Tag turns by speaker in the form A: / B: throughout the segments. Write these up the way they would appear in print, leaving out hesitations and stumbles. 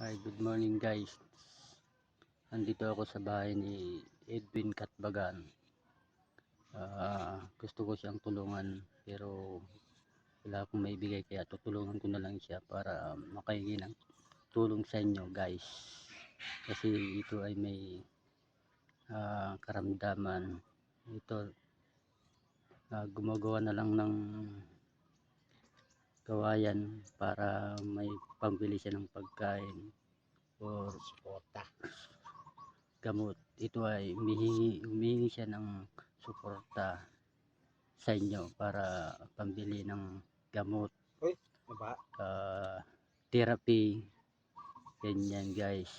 A: Hi, good morning guys. Nandito ako sa bahay ni Edwin Katbagan. Gusto ko siyang tulungan pero wala akong maibigay kaya tutulungan ko na lang siya para makahingi ng tulong sa inyo guys. Kasi ito ay may karamdaman. Ito gumagawa na lang ng kawayan para may pambili siya ng pagkain or gamot. Ito ay humihingi siya ng suporta sa inyo para pambili ng gamot, therapy, ganyan guys.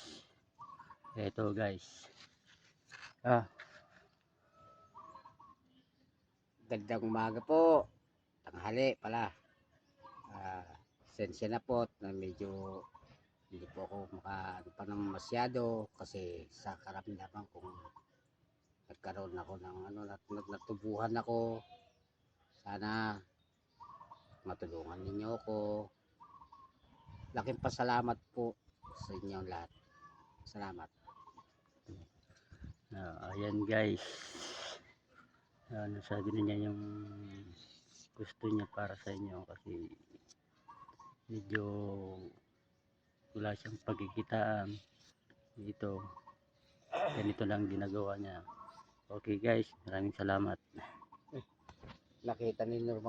A: Ito guys.
B: Gandang umaga po. Tanghali pala. Sensya na po na medyo hindi po ako makaano pa ng masyado kasi sa karamdaman kung nagkaroon ako ng natubuhan ako. Sana matulungan ninyo ako. Laking pasalamat po sa inyo lahat. Salamat.
A: Ayan guys. Nasabi na niya yung gusto niya para sa inyo kasi medyo wala siyang pagkikitaan dito. Ganito lang ginagawa niya. Okay guys, maraming salamat.
B: Nakita ninyo